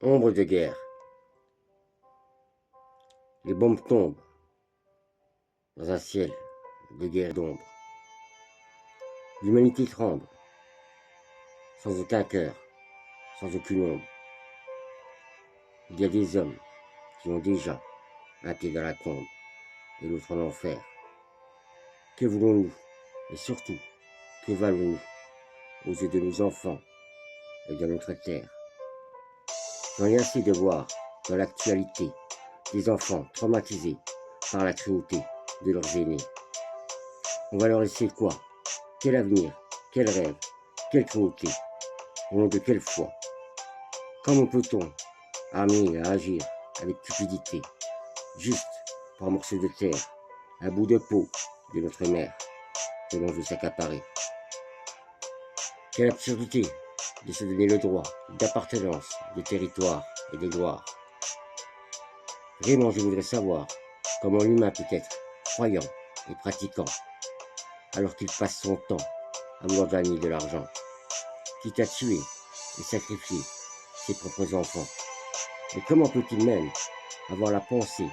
Ombre de guerre. Les bombes tombent dans un ciel de guerre et d'ombre. L'humanité tremble, sans aucun cœur, sans aucune ombre. Il y a des hommes qui ont déjà un pied dans la tombe et l'autre en enfer. Que voulons-nous? Et surtout, que valons-nous aux yeux de nos enfants et de notre terre? J'en ai assez de voir dans l'actualité des enfants traumatisés par la cruauté de leurs aînés. On va leur laisser quoi? Quel avenir? Quel rêve? Quelle cruauté? Au nom de quelle foi? Comment peut-on amener à agir avec cupidité, juste pour un morceau de terre, un bout de peau de notre mère que l'on veut s'accaparer? Quelle absurdité de se donner le droit d'appartenance, de territoire et de gloire. Vraiment, je voudrais savoir comment l'humain peut être croyant et pratiquant alors qu'il passe son temps à vouloir gagner de l'argent, quitte à tuer et sacrifier ses propres enfants. Mais comment peut-il même avoir la pensée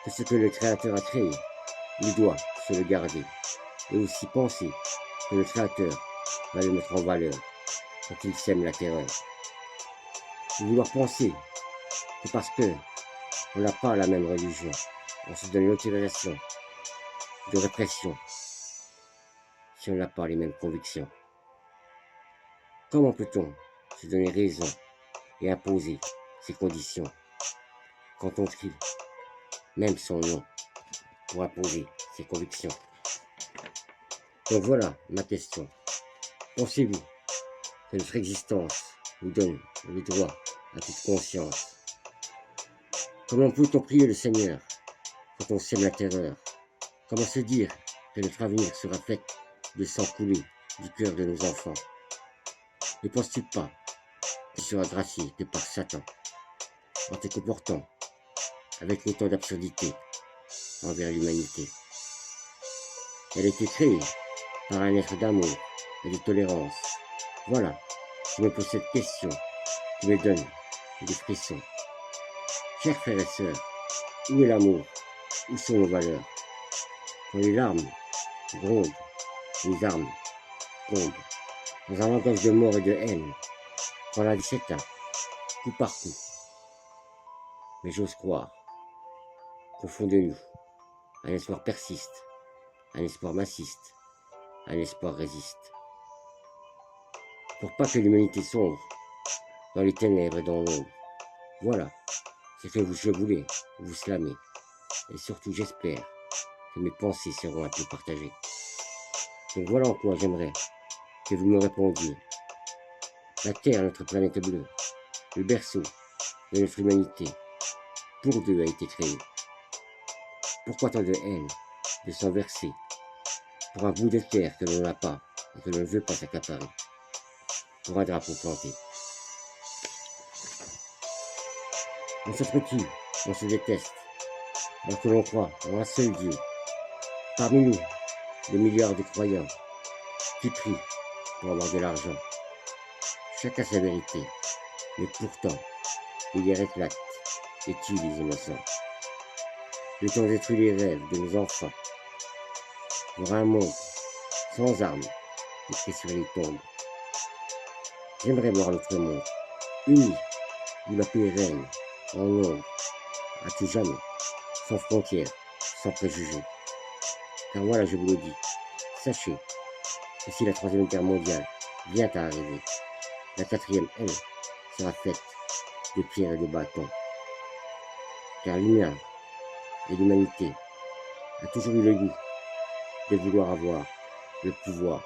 que ce que le Créateur a créé, il doit se le garder, et aussi penser que le Créateur va le mettre en valeur quand il sème la terreur? De vouloir penser que parce que on n'a pas la même religion, on se donne l'autorisation de répression si on n'a pas les mêmes convictions. Comment peut-on se donner raison et imposer ses conditions quand on crie même son nom pour imposer ses convictions? Donc voilà ma question. Pensez-vous que notre existence nous donne le droit à toute conscience? Comment peut-on prier le Seigneur quand on sème la terreur? Comment se dire que notre avenir sera fait de sang coulé du cœur de nos enfants? Ne penses-tu pas que tu seras gracié de par Satan en te comportant avec autant d'absurdité envers l'humanité? Elle a été créée par un être d'amour et de tolérance. Voilà, je me pose cette question qui me donne des frissons. Chers frères et sœurs, où est l'amour? Où sont nos valeurs? Quand les larmes grondent, les armes tombent, dans un langage de mort et de haine, quand la vie s'éteint, coup par coup. Mais j'ose croire qu'au fond de nous, un espoir persiste, un espoir m'assiste, un espoir résiste. Pour pas que l'humanité sombre dans les ténèbres et dans l'ombre. Voilà ce que je voulais vous slammer. Et surtout, j'espère que mes pensées seront un peu partagées. Donc voilà en quoi j'aimerais que vous me répondiez. La Terre, notre planète bleue, le berceau de notre humanité, pour deux a été créé. Pourquoi tant de haine, de sang versé, pour un bout de terre que l'on n'a pas et que l'on ne veut pas s'accaparer, pour un drapeau planté? On s'entretue, on se déteste, alors que l'on croit en un seul Dieu. Parmi nous, des milliards de croyants qui prient pour avoir de l'argent. Chacun sa vérité, mais pourtant, les guerres éclatent et tuent les innocents. Le temps détruit les rêves de nos enfants. Pour un monde sans armes, écrit sur les tombes. J'aimerais voir notre monde uni, où la paix règne, en nombre, à tout jamais, sans frontières, sans préjugés. Car voilà, je vous le dis, sachez que si la troisième guerre mondiale vient à arriver, la quatrième, elle, sera faite de pierres et de bâtons. Car l'humain et l'humanité a toujours eu le goût de vouloir avoir le pouvoir.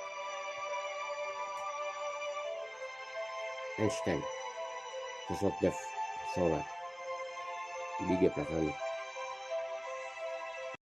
Einstein, 69, 120. Big up la famille.